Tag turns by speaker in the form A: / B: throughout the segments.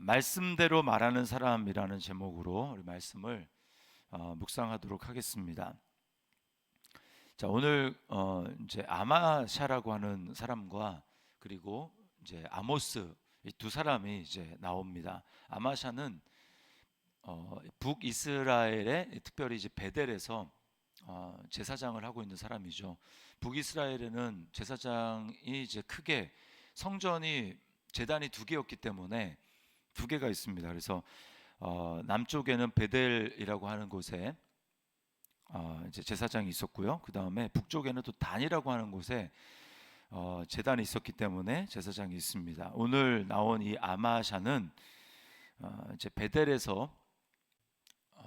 A: 말씀대로 말하는 사람이라는 제목으로 우리 말씀을 묵상하도록 하겠습니다. 자, 오늘 이제 아마샤라고 하는 사람과 그리고 이제 아모스 이 두 사람이 이제 나옵니다. 아마샤는 북이스라엘의 특별히 이제 베델에서 제사장을 하고 있는 사람이죠. 북이스라엘에는 제사장이 이제 크게 성전이 제단이 두 개였기 때문에 두 개가 있습니다. 그래서 남쪽에는 베델이라고 하는 곳에 이제 제사장이 있었고요. 그 다음에 북쪽에는 또 단이라고 하는 곳에 제단이 있었기 때문에 제사장이 있습니다. 오늘 나온 이 아마샤는 이제 베델에서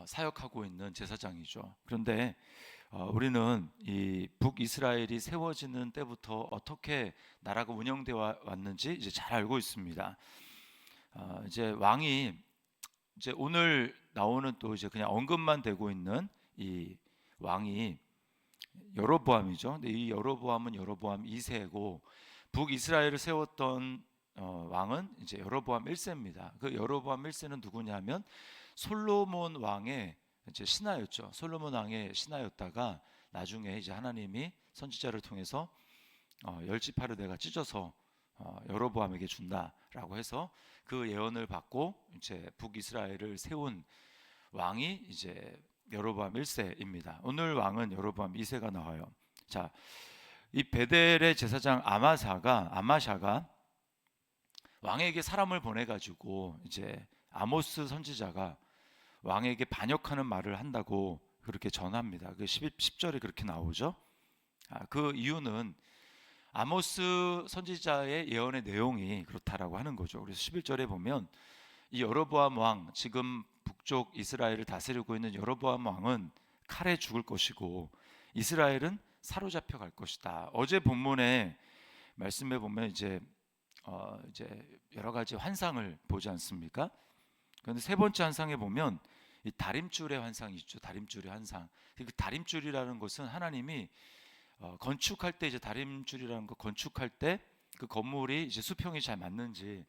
A: 사역하고 있는 제사장이죠. 그런데 우리는 이 북이스라엘이 세워지는 때부터 어떻게 나라가 운영되어 왔는지 이제 잘 알고 있습니다. 이제 왕이 이제 오늘 나오는 또 이제 그냥 언급만 되고 있는 이 왕이 여로보암이죠. 근데 이 여로보암은 여로보암 2세고 북이스라엘을 세웠던 왕은 이제 여로보암 1세입니다. 그 여로보암 1세는 누구냐면 솔로몬 왕의 이제 신하였죠. 솔로몬 왕의 신하였다가 나중에 이제 하나님이 선지자를 통해서 열 지파를 내가 찢어서 여로보암에게 준다라고 해서 그 예언을 받고 이제 북이스라엘을 세운 왕이 이제 여로보암 1세입니다. 오늘 왕은 여로보암 2세가 나와요. 자, 이 베델의 제사장 아마샤가 왕에게 사람을 보내 가지고 이제 아모스 선지자가 왕에게 반역하는 말을 한다고 그렇게 전합니다. 그 10절에 그렇게 나오죠. 그 이유는 아모스 선지자의 예언의 내용이 그렇다라고 하는 거죠. 그래서 11절에 보면 이 여로보암 왕, 지금 북쪽 이스라엘을 다스리고 있는 여로보암 왕은 칼에 죽을 것이고 이스라엘은 사로잡혀 갈 것이다. 어제 본문에 말씀해 보면 이제 여러 가지 환상을 보지 않습니까? 그런데 세 번째 환상에 보면 이 다림줄의 환상이 있죠. 다림줄의 환상. 그 다림줄이라는 것은 하나님이 건축할 때 이제 다림줄이라는 거 건축할 때 그 건물이 이제 수평이 잘 맞는지,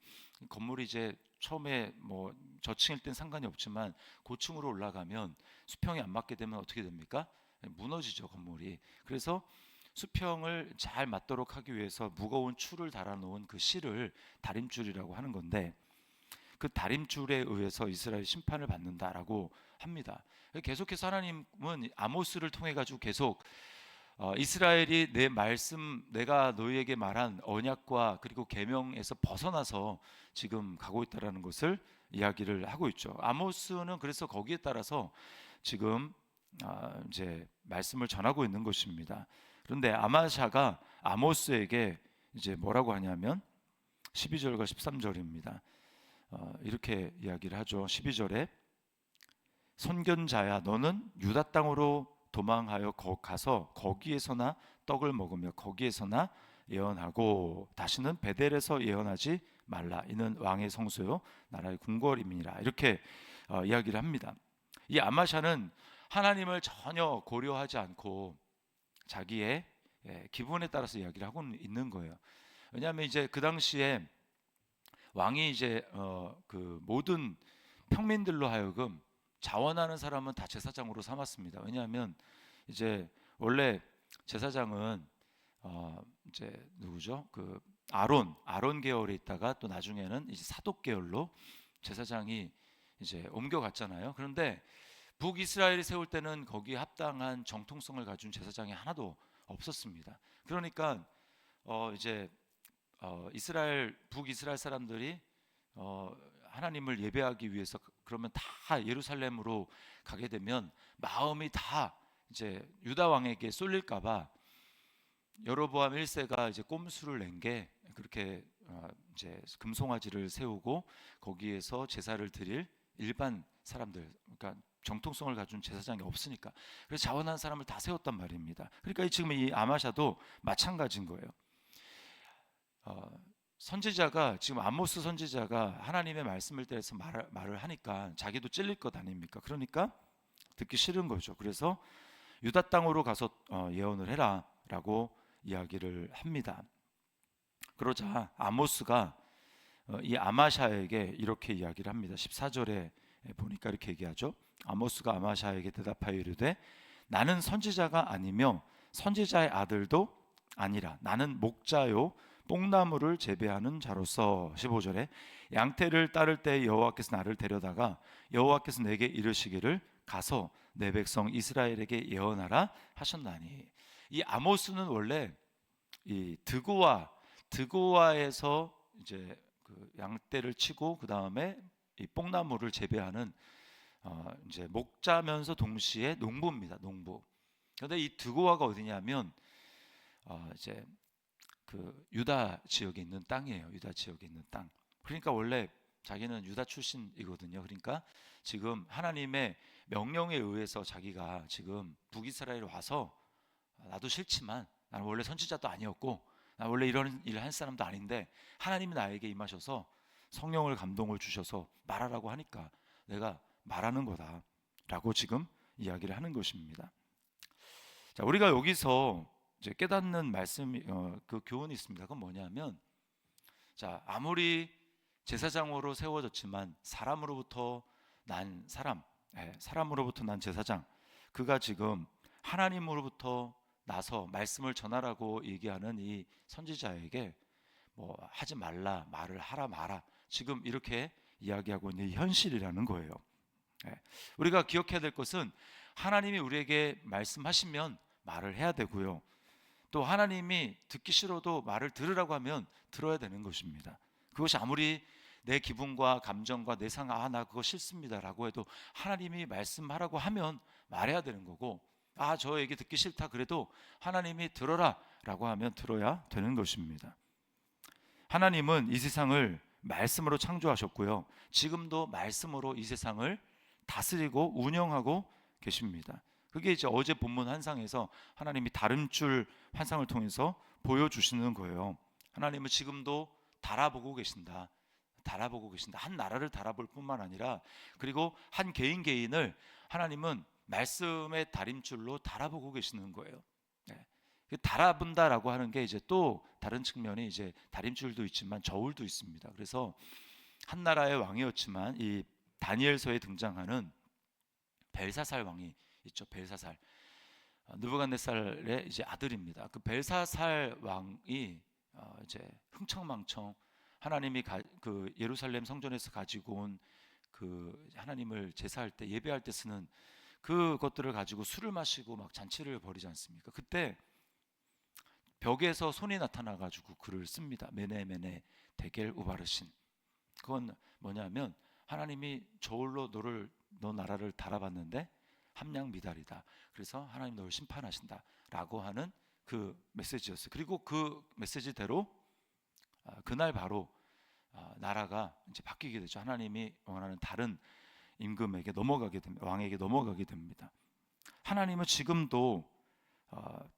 A: 건물이 이제 처음에 뭐 저층일 땐 상관이 없지만 고층으로 올라가면 수평이 안 맞게 되면 어떻게 됩니까? 무너지죠, 건물이. 그래서 수평을 잘 맞도록 하기 위해서 무거운 줄을 달아놓은 그 실을 다림줄이라고 하는 건데, 그 다림줄에 의해서 이스라엘 심판을 받는다라고 합니다. 계속해서 하나님은 아모스를 통해 가지고 계속 이스라엘이 내 말씀, 내가 너희에게 말한 언약과 그리고 계명에서 벗어나서 지금 가고 있다라는 것을 이야기를 하고 있죠. 아모스는 그래서 거기에 따라서 지금 이제 말씀을 전하고 있는 것입니다. 그런데 아마샤가 아모스에게 이제 뭐라고 하냐면 12절과 13절입니다. 이렇게 이야기를 하죠. 12절에 선견자야, 너는 유다 땅으로 도망하여 가서 거기에서나 떡을 먹으며 거기에서나 예언하고 다시는 베델에서 예언하지 말라. 이는 왕의 성소요 나라의 궁궐임이니라. 이렇게 이야기를 합니다. 이 아마샤는 하나님을 전혀 고려하지 않고 자기의 기분에 따라서 이야기를 하고 있는 거예요. 왜냐하면 이제 그 당시에 왕이 이제 그 모든 평민들로 하여금 자원하는 사람은 다 제사장으로 삼았습니다. 왜냐하면 이제 원래 제사장은 이제 누구죠? 그 아론 계열에 있다가 또 나중에는 이제 사독 계열로 제사장이 이제 옮겨갔잖아요. 그런데 북이스라엘이 세울 때는 거기에 합당한 정통성을 가진 제사장이 하나도 없었습니다. 그러니까 이제 북이스라엘 사람들이 하나님을 예배하기 위해서 그러면 다 예루살렘으로 가게 되면 마음이 다 이제 유다 왕에게 쏠릴까봐 여로보암 1세가 이제 꼼수를 낸 게 그렇게 이제 금송아지를 세우고 거기에서 제사를 드릴 일반 사람들, 그러니까 정통성을 가진 제사장이 없으니까 그래서 자원한 사람을 다 세웠단 말입니다. 그러니까 지금 이 아마샤도 마찬가지인 거예요. 선지자가 지금 아모스 선지자가 하나님의 말씀을 대해서 말을 하니까 자기도 찔릴 것 아닙니까? 그러니까 듣기 싫은 거죠. 그래서 유다 땅으로 가서 예언을 해라라고 이야기를 합니다. 그러자 아모스가 이 아마샤에게 이렇게 이야기를 합니다. 14절에 보니까 이렇게 얘기하죠. 아모스가 아마샤에게 대답하여 이르되 나는 선지자가 아니며 선지자의 아들도 아니라 나는 목자요 뽕나무를 재배하는 자로서 15절에 양떼를 따를 때 여호와께서 나를 데려다가 여호와께서 내게 이르시기를 가서 내 백성 이스라엘에게 예언하라 하셨나니. 이 아모스는 원래 이 드고아에서 이제 그 양떼를 치고 그 다음에 이 뽕나무를 재배하는 이제 목자면서 동시에 농부입니다. 농부. 그런데 이 드고아가 어디냐면 이제 그 유다 지역에 있는 땅이에요. 유다 지역에 있는 땅. 그러니까 원래 자기는 유다 출신이거든요. 그러니까 지금 하나님의 명령에 의해서 자기가 지금 북이스라엘에 와서 나도 싫지만 나는 원래 선지자도 아니었고 나 원래 이런 일을 한 사람도 아닌데 하나님이 나에게 임하셔서 성령을 감동을 주셔서 말하라고 하니까 내가 말하는 거다라고 지금 이야기를 하는 것입니다. 자, 우리가 여기서 이제 깨닫는 말씀이 그 교훈이 있습니다. 그건 뭐냐면, 자, 아무리 제사장으로 세워졌지만 사람으로부터 난 사람, 사람으로부터 난 제사장, 그가 지금 하나님으로부터 나서 말씀을 전하라고 얘기하는 이 선지자에게 뭐 하지 말라, 말을 하라 마라, 지금 이렇게 이야기하고 있는 현실이라는 거예요. 우리가 기억해야 될 것은 하나님이 우리에게 말씀하시면 말을 해야 되고요. 또 하나님이 듣기 싫어도 말을 들으라고 하면 들어야 되는 것입니다. 그것이 아무리 내 기분과 감정과 내 상황, 나 그거 싫습니다라고 해도 하나님이 말씀하라고 하면 말해야 되는 거고, 저 얘기 듣기 싫다 그래도 하나님이 들어라라고 하면 들어야 되는 것입니다. 하나님은 이 세상을 말씀으로 창조하셨고요. 지금도 말씀으로 이 세상을 다스리고 운영하고 계십니다. 그게 이제 어제 본문 환상에서 하나님이 다름줄 환상을 통해서 보여주시는 거예요. 하나님은 지금도 달아보고 계신다. 달아보고 계신다. 한 나라를 달아볼 뿐만 아니라 그리고 한 개인 개인을 하나님은 말씀의 다림줄로 달아보고 계시는 거예요. 달아본다라고 하는 게 이제 또 다른 측면이 이제 다림줄도 있지만 저울도 있습니다. 그래서 한 나라의 왕이었지만 이 다니엘서에 등장하는 벨사살 왕이 있죠. 벨사살, 느부갓네살의 이제 아들입니다. 그 벨사살 왕이 이제 흥청망청 하나님이 그 예루살렘 성전에서 가지고 온 그 하나님을 제사할 때 예배할 때 쓰는 그것들을 가지고 술을 마시고 막 잔치를 벌이지 않습니까? 그때 벽에서 손이 나타나 가지고 글을 씁니다. 메네 데겔 우바르신. 그건 뭐냐면 하나님이 저울로 너 나라를 달아봤는데 함량 미달이다. 그래서 하나님 너를 심판하신다라고 하는 그 메시지였어요. 그리고 그 메시지대로 그날 바로 나라가 이제 바뀌게 되죠. 하나님이 원하는 다른 임금에게 넘어가게 됩니다. 왕에게 넘어가게 됩니다. 하나님은 지금도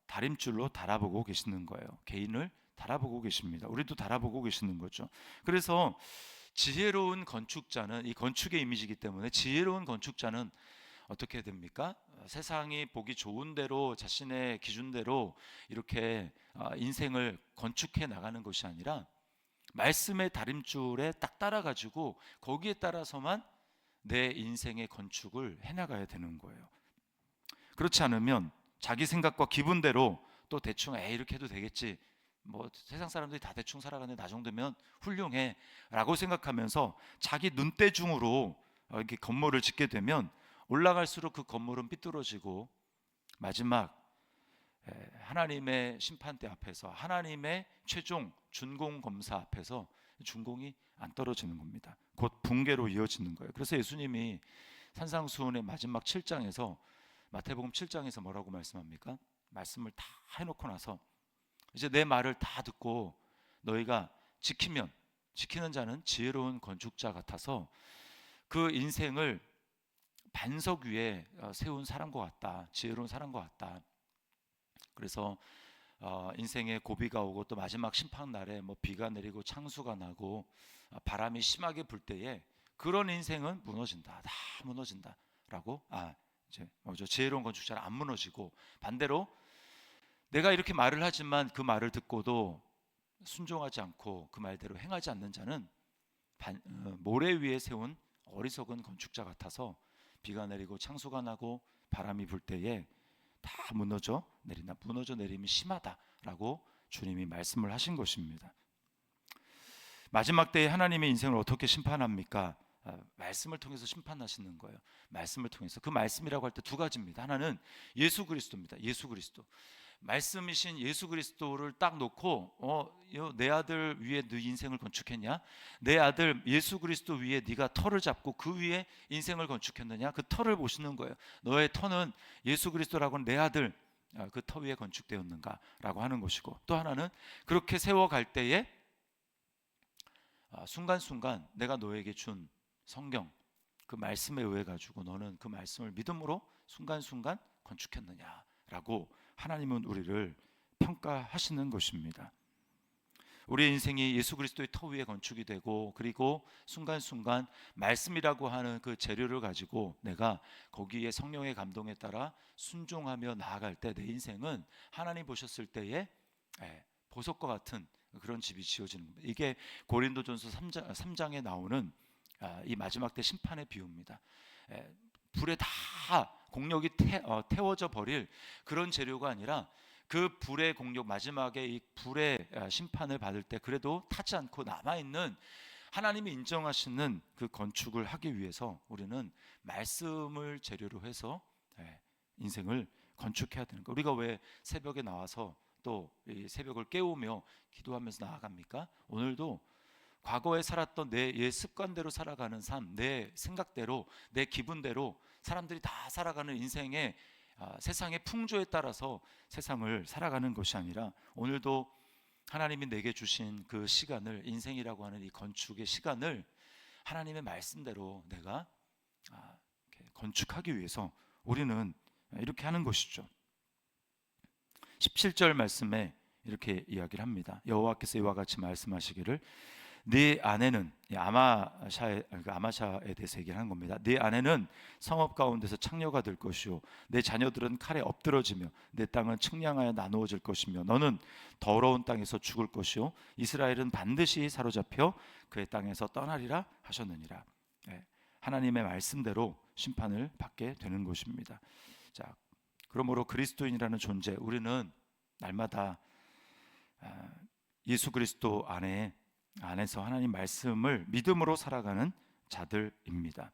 A: 다림줄로 달아보고 계시는 거예요. 개인을 달아보고 계십니다. 우리도 달아보고 계시는 거죠. 그래서 지혜로운 건축자는, 이 건축의 이미지이기 때문에 지혜로운 건축자는 어떻게 됩니까? 세상이 보기 좋은 대로 자신의 기준대로 이렇게 인생을 건축해 나가는 것이 아니라 말씀의 다림줄에 딱 따라가지고 거기에 따라서만 내 인생의 건축을 해나가야 되는 거예요. 그렇지 않으면 자기 생각과 기분대로 또 대충 이렇게 해도 되겠지, 뭐 세상 사람들이 다 대충 살아가는데 나 정도면 훌륭해 라고 생각하면서 자기 눈대중으로 이렇게 건물을 짓게 되면 올라갈수록 그 건물은 삐뚤어지고 마지막 하나님의 심판대 앞에서 하나님의 최종 준공 검사 앞에서 준공이 안 떨어지는 겁니다. 곧 붕괴로 이어지는 거예요. 그래서 예수님이 산상수훈의 마지막 7장에서 마태복음 7장에서 뭐라고 말씀합니까? 말씀을 다 해놓고 나서 이제 내 말을 다 듣고 너희가 지키는 자는 지혜로운 건축자 같아서 그 인생을 반석 위에 세운 사람과 같다. 지혜로운 사람과 같다. 그래서 인생에 고비가 오고 또 마지막 심판 날에 뭐 비가 내리고 창수가 나고 바람이 심하게 불 때에 그런 인생은 무너진다. 다 무너진다라고 이제 뭐죠? 지혜로운 건축자는 안 무너지고, 반대로 내가 이렇게 말을 하지만 그 말을 듣고도 순종하지 않고 그 말대로 행하지 않는 자는 모래 위에 세운 어리석은 건축자 같아서 비가 내리고 창수가 나고 바람이 불 때에 다 무너져 내린다. 무너져 내림이 심하다라고 주님이 말씀을 하신 것입니다. 마지막 때에 하나님의 인생을 어떻게 심판합니까? 말씀을 통해서 심판하시는 거예요. 말씀을 통해서. 그 말씀이라고 할 때 두 가지입니다. 하나는 예수 그리스도입니다. 예수 그리스도. 말씀이신 예수 그리스도를 딱 놓고 내 아들 위에 네 인생을 건축했냐? 내 아들 예수 그리스도 위에 네가 터를 잡고 그 위에 인생을 건축했느냐? 그 터를 보시는 거예요. 너의 터는 예수 그리스도라고 하는 내 아들 그 터 위에 건축되었는가라고 하는 것이고, 또 하나는 그렇게 세워갈 때에 순간순간 내가 너에게 준 성경 그 말씀에 의해 가지고 너는 그 말씀을 믿음으로 순간순간 건축했느냐라고 하나님은 우리를 평가하시는 것입니다. 우리의 인생이 예수 그리스도의 터 위에 건축이 되고, 그리고 순간순간 말씀이라고 하는 그 재료를 가지고 내가 거기에 성령의 감동에 따라 순종하며 나아갈 때 내 인생은 하나님 보셨을 때에 보석과 같은 그런 집이 지어지는 겁니다. 이게 고린도전서 3장에 나오는 이 마지막 때 심판의 비유입니다. 불에 다 공력이 태워져 버릴 그런 재료가 아니라 그 불의 공력, 마지막에 이 불의 심판을 받을 때 그래도 타지 않고 남아있는 하나님이 인정하시는 그 건축을 하기 위해서 우리는 말씀을 재료로 해서 인생을 건축해야 되는 거예요. 우리가 왜 새벽에 나와서 또 이 새벽을 깨우며 기도하면서 나아갑니까? 오늘도 과거에 살았던 내 옛 습관대로 살아가는 삶, 내 생각대로, 내 기분대로 사람들이 다 살아가는 인생의 세상의 풍조에 따라서 세상을 살아가는 것이 아니라, 오늘도 하나님이 내게 주신 그 시간을, 인생이라고 하는 이 건축의 시간을 하나님의 말씀대로 내가 건축하기 위해서 우리는 이렇게 하는 것이죠. 17절 말씀에 이렇게 이야기를 합니다. 여호와께서 이와 같이 말씀하시기를 네 아내는, 아마샤에 대해서 얘기하는 겁니다. 네 아내는 성읍 가운데서 창녀가 될 것이요 내 자녀들은 칼에 엎드러지며 내 땅은 측량하여 나누어질 것이며 너는 더러운 땅에서 죽을 것이요 이스라엘은 반드시 사로잡혀 그의 땅에서 떠나리라 하셨느니라. 하나님의 말씀대로 심판을 받게 되는 것입니다. 자, 그러므로 그리스도인이라는 존재, 우리는 날마다 예수 그리스도 안에서 하나님 말씀을 믿음으로 살아가는 자들입니다.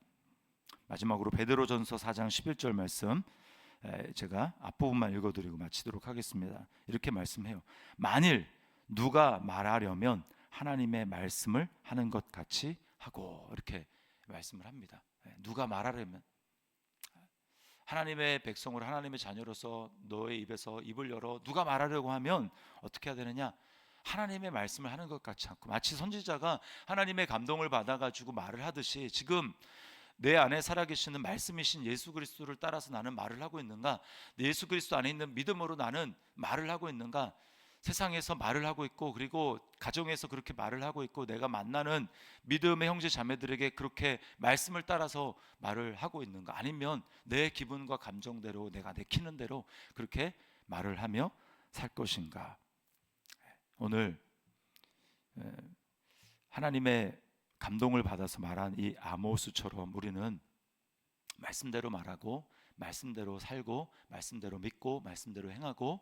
A: 마지막으로 베드로전서 4장 11절 말씀 제가 앞부분만 읽어드리고 마치도록 하겠습니다. 이렇게 말씀해요. 만일 누가 말하려면 하나님의 말씀을 하는 것 같이 하고, 이렇게 말씀을 합니다. 누가 말하려면, 하나님의 백성으로, 하나님의 자녀로서 너의 입에서 입을 열어 누가 말하려고 하면 어떻게 해야 되느냐? 하나님의 말씀을 하는 것 같지 않고, 마치 선지자가 하나님의 감동을 받아가지고 말을 하듯이 지금 내 안에 살아계시는 말씀이신 예수 그리스도를 따라서 나는 말을 하고 있는가? 예수 그리스도 안에 있는 믿음으로 나는 말을 하고 있는가? 세상에서 말을 하고 있고, 그리고 가정에서 그렇게 말을 하고 있고, 내가 만나는 믿음의 형제 자매들에게 그렇게 말씀을 따라서 말을 하고 있는가? 아니면 내 기분과 감정대로 내가 내키는 대로 그렇게 말을 하며 살 것인가? 오늘 하나님의 감동을 받아서 말한 이 아모스처럼 우리는 말씀대로 말하고, 말씀대로 살고, 말씀대로 믿고, 말씀대로 행하고,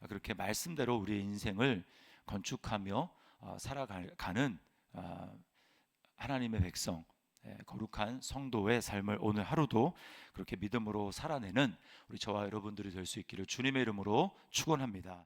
A: 그렇게 말씀대로 우리의 인생을 건축하며 살아가는 하나님의 백성, 거룩한 성도의 삶을 오늘 하루도 그렇게 믿음으로 살아내는 우리 저와 여러분들이 될 수 있기를 주님의 이름으로 축원합니다.